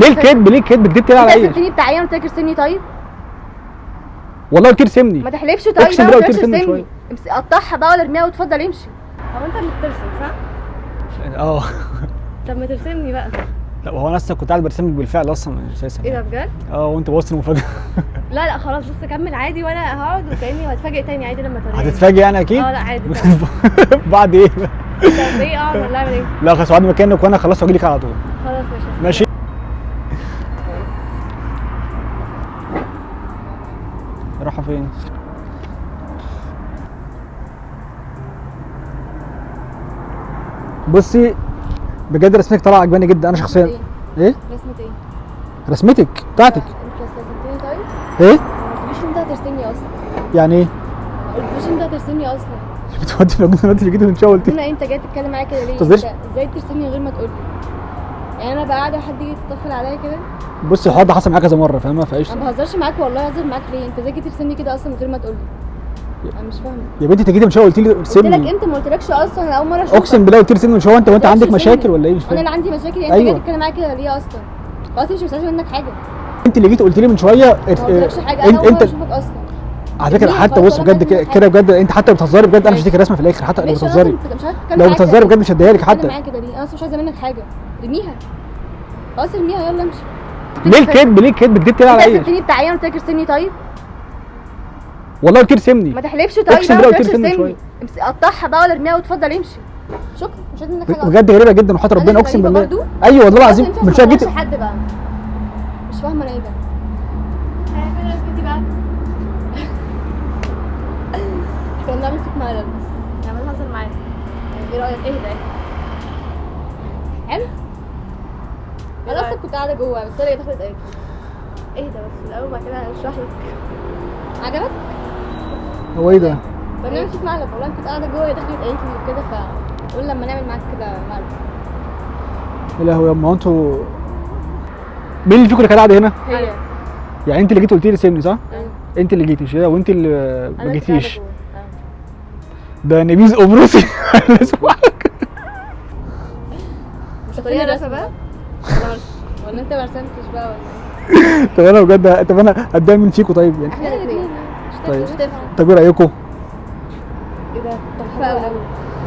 ليه الكذب؟ ليه الكذب؟ كدبت ليه عليا؟ انت سبتني بتاع ايه؟ قلت لك ارسمني. طيب والله قلت ارسمني. ما تحلفش. طيب اقسم بالله قلت ارسمني شويه. قطعها بقى ولا ارميها واتفضل امشي. هو انت اللي بترسم صح؟ اه طب ما ترسمني بقى. لا هو انا اصلا كنت قاعد برسمك بالفعل اصلا اساسا. ايه ده بجد؟ اه وانت بوظت المفاجاه. لا لا خلاص بص كمل عادي وانا هقعد وكاني هتفاجئ تاني عادي لما توريني. هتتفاجئ يعني اكيد؟ اه لا عادي. بعد ايه؟ طب ايه اقعد ولا اعمل ايه؟ لا خلاص اقعد مكانك وانا خلاص هجيلك على طول. خلاص ماشي. ماشي. رايحه فين؟ بصي بجد رسمتك طالعه عجباني جدا انا شخصيا. ايه؟ رسمة ايه؟ رسمتك بتاعتك. انت استاذنتني طيب؟ ايه؟ ما قلتليش انت هترسمني اصلا. يعني ايه؟ ما قلتليش انت هترسمني اصلا. بتودي في الجنة اللي جيت من شويه قلت هنا انت جاي تتكلم معايا كده ليه؟ تقدرش- انت ازاي ترسمني من غير ما تقول لي؟ يعني انا بقى قاعده حد يجي يتطفل عليا كده؟ بصي الحوار ده حصل معايا كذا مره فاهمه فايش. انا ما بهزرش معاك والله. هزر معاك ليه؟ انت ازاي جيت ترسمني كده اصلا من غير ما تقول لي؟ انا مش فاهمه. يا بنتي انت جيتي من شويه قلت لي قلت لك ارسمني. امتى؟ ما قلتلكش اصلا. انا اول مره اشوفك. اقسم بالله قلت لي ارسمني من شويه. انت قلت عندك لك مشاكل ارسمني. ولا ايه؟ مش انا فاهم. اللي عندي مشاكل. انت أيوة. جاي تتكلم معايا كده ليه اصلا؟ خلاص مش مستني منك حاجه. انت اللي جيت قلت لي من شويه ما قلتلكش حاجه. انا اول مره اشوفك اصلا. على فكره ليه؟ حتى خلاص بص ولا بجد فاهم كده حاجة. بجد انت حتى بتهزري بجد انا مش ماشي. هديك الرسمه في الاخر حتى لو ماشي، بتهزري. مش هتتكلم لو معاك بتهزري كده. بجد مش هديها لك بتتكلم حتى. معايا كده ليه؟ انا اصلا مش عايزه منك حاجه. ارميها. خلاص ارميها يلا امشي. ليه الكذب؟ ليه الكذب؟ كدبت ليه انت عليا؟ سبتني بتاع ايه؟ قلت لك ارسمني. طيب والله قلت ارسمني. ما تحلفش. طيب اقسم بالله ما قلت قلتلكش ارسمني ارسمني. قطعها بقى ولا ارميها واتفضل امشي. شكرا. مش عايزه منك حاجه أصلاً. بجد غريبه جدا وحياة ربنا أنا اقسم غريبة بالله. برضو؟ ايوه والله العظيم خلاص من انت شويه ما جيت. تغلطش حد بقى. مش فاهمه انا ايه ده. فين رسمتي بقى؟ كنا بنعمل فيك مقلب بس. انا بهزر معاك. ايه رايك؟ ايه ده؟ حلو. انا اصلا كنت قاعده جوه بس انا دخلت قالت لي. ايه ده بس الاول بعد كده هشرح لك. عجبك؟ هو ايه ده؟ كنا بنعمل فيك مقلب والله. كنت قاعده جوه دخلت قالت لي وكده فقول لما نعمل معاك كده مقلب. يا لهوي يا انتوا مين اللي فيكم اللي كان قاعد هنا؟ هي. يعني انت اللي جيت قلت لي ارسمني صح؟ ايوه. انت اللي جيتي مش كده وانت اللي أنا ما كنت جيتيش. قاعدة جوه. ده نبيذ قبرصي. مش طريقة هتقولي رسمة بقى؟ ولا انت ما رسمتش بقى ولا ايه؟ طب انا بجد طب انا هتضايق مين فيكم طيب يعني؟ احنا الاثنين. طيب. مش تفرق. طب ايه رايكم؟ ايه ده؟ تحفه قوي.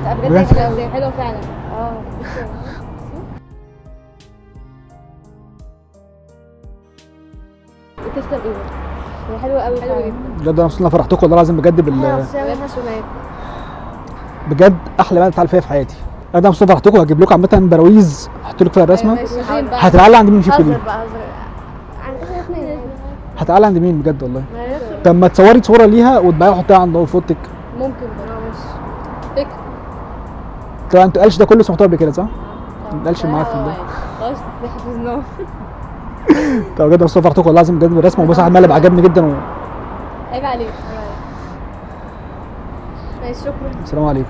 لا بجد؟ بجد حلوه قوي. حلوه فعلا. اه. بتفضل ايه؟ هي حلوه قوي. حلوه جدا. بجد انا مبسوط ان انا فرحتكم والله العظيم بجد بجد احلى بلد اتعلم فيها في حياتي. انا مبسوط فرحتكم وهجيب لكم عامه براويز احط لكم فيها الرسمه. هتتعلق عند مين فيكم دي؟ هزر بقى هزر. هتتعلق عند مين بجد والله؟ ما هي طب ما تصوري صوره ليها وتبقى حطيها عند فوتك. ممكن برضه. ماشي. فكره. طبعا انتوا القلش ده كله سمعتوه قبل كده صح؟ القلش المعفن ده. خلاص حفظناه. طب بجد مبسوط فرحتكم والله العظيم بجد بالرسمه وبصراحه المقلب عجبني جدا عيب عليك. ماشي شكرا. والسلام عليكم.